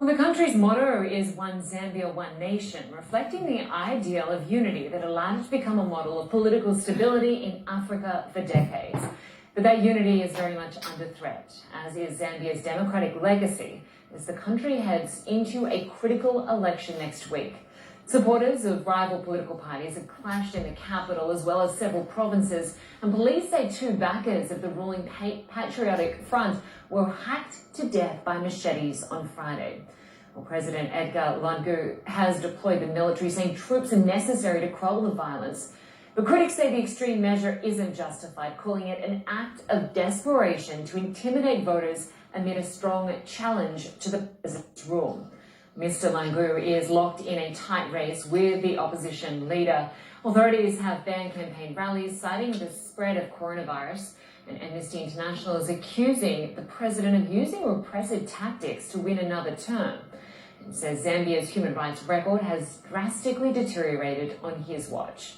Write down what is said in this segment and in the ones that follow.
Well, the country's motto is One Zambia, One Nation, reflecting the ideal of unity that allowed it to become a model of political stability in Africa for decades. But that unity is very much under threat, as is Zambia's democratic legacy, as the country heads into a critical election next week. Supporters of rival political parties have clashed in the capital as well as several provinces, and police say two backers of the ruling Patriotic Front were hacked to death by machetes on Friday. Well, President Edgar Lungu has deployed the military, saying troops are necessary to quell the violence. But critics say the extreme measure isn't justified, calling it an act of desperation to intimidate voters amid a strong challenge to the president's rule. Mr. Lungu is locked in a tight race with the opposition leader. Authorities have banned campaign rallies, citing the spread of coronavirus. And Amnesty International is accusing the president of using repressive tactics to win another term. It says Zambia's human rights record has drastically deteriorated on his watch.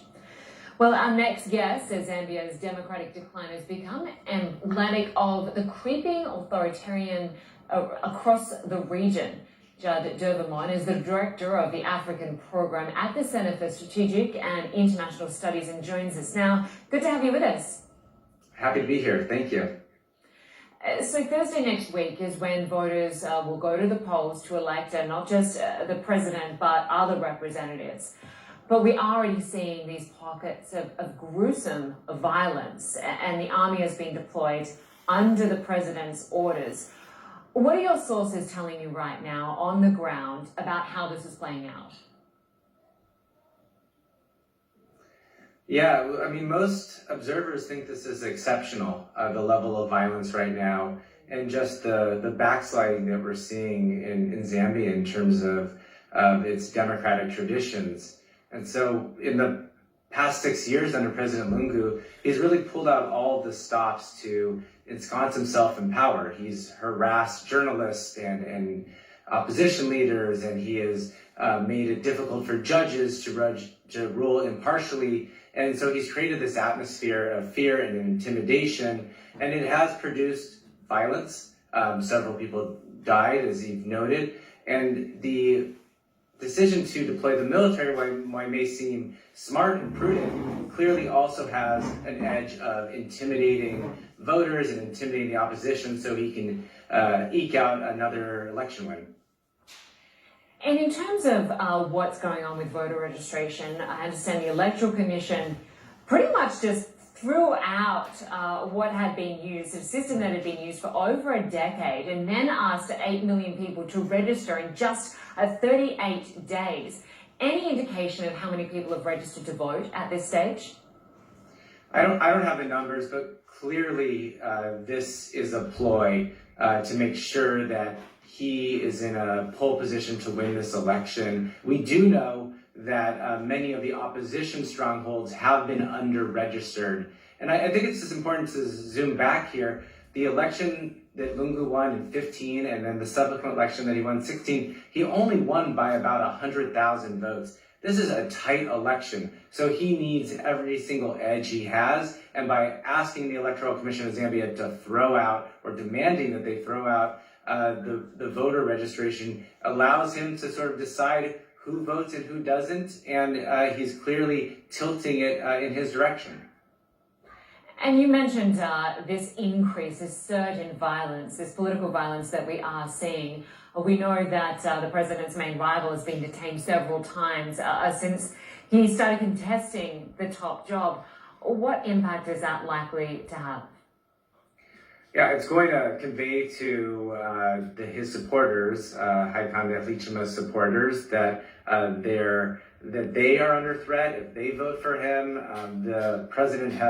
Well, our next guest says Zambia's democratic decline has become emblematic of the creeping authoritarian across the region. Judd Dervermont is the director of the African program at the Centre for Strategic and International Studies and joins us now. Good to have you with us. Happy to be here. Thank you. So Thursday next week is when voters will go to the polls to elect not just the president, but other representatives. But we are already seeing these pockets of gruesome violence, and the army has been deployed under the president's orders. What are your sources telling you right now on the ground about how this is playing out? Yeah, I mean, most observers think this is exceptional, the level of violence right now, and just the backsliding that we're seeing in Zambia in terms of its democratic traditions. And so in the past 6 years under President Lungu, he's really pulled out all the stops to ensconce himself in power. He's harassed journalists and opposition leaders, and he has made it difficult for judges to rule impartially. And so he's created this atmosphere of fear and intimidation, and it has produced violence. Several people died, as you've noted, and the decision to deploy the military, while may seem smart and prudent, clearly also has an edge of intimidating voters and intimidating the opposition so he can eke out another election win. And in terms of what's going on with voter registration, I understand the Electoral Commission pretty much just threw out what had been used, a system that had been used for over a decade, and then asked 8 million people to register in just 38 days. Any indication of how many people have registered to vote at this stage? I don't have the numbers, but clearly this is a ploy to make sure that he is in a pole position to win this election. We do know that many of the opposition strongholds have been under-registered. And I think it's just important to zoom back here. The election that Lungu won in 15 and then the subsequent election that he won in 16, he only won by about 100,000 votes. This is a tight election, so he needs every single edge he has. And by asking the Electoral Commission of Zambia to throw out, or demanding that they throw out the voter registration, allows him to sort of decide who votes and who doesn't, and he's clearly tilting it in his direction. And you mentioned this increase, this surge in violence, this political violence that we are seeing. We know that the president's main rival has been detained several times since he started contesting the top job. What impact is that likely to have? Yeah, it's going to convey to his supporters, Hakainde Hichilema's supporters, that they are under threat if they vote for him. The president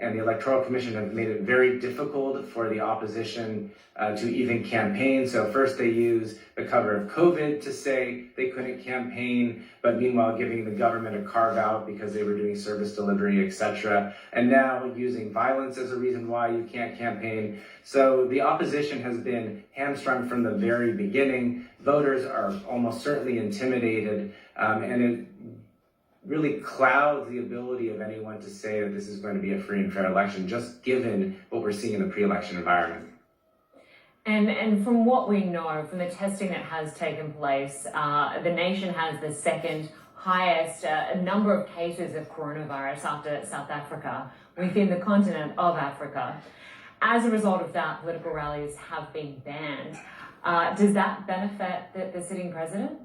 and the Electoral Commission have made it very difficult for the opposition to even campaign. So first they use the cover of COVID to say they couldn't campaign, but meanwhile giving the government a carve out because they were doing service delivery, etc. And now using violence as a reason why you can't campaign. So the opposition has been hamstrung from the very beginning. Voters are almost certainly intimidated, and it really clouds the ability of anyone to say that this is going to be a free and fair election, just given what we're seeing in the pre-election environment. And from what we know, from the testing that has taken place, the nation has the second highest number of cases of coronavirus after South Africa within the continent of Africa. As a result of that, political rallies have been banned. Does that benefit the sitting president?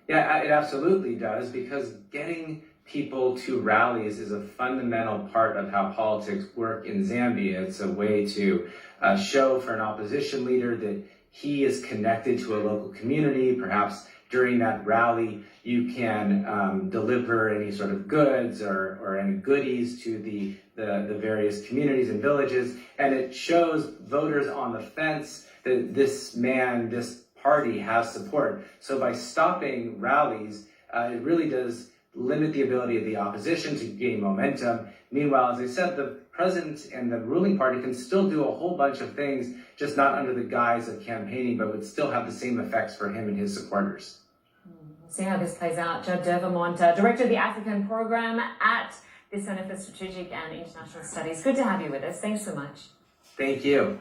Yeah, it absolutely does, because getting people to rallies is a fundamental part of how politics work in Zambia. It's a way to show for an opposition leader that he is connected to a local community. Perhaps during that rally, you can deliver any sort of goods or any goodies to the various communities and villages. And it shows voters on the fence that this party has support. So by stopping rallies, it really does limit the ability of the opposition to gain momentum. Meanwhile, as I said, the president and the ruling party can still do a whole bunch of things, just not under the guise of campaigning, but would still have the same effects for him and his supporters. We'll see how this plays out. Judd Dervermont, Director of the African Program at the Center for Strategic and International Studies. Good to have you with us. Thanks so much. Thank you.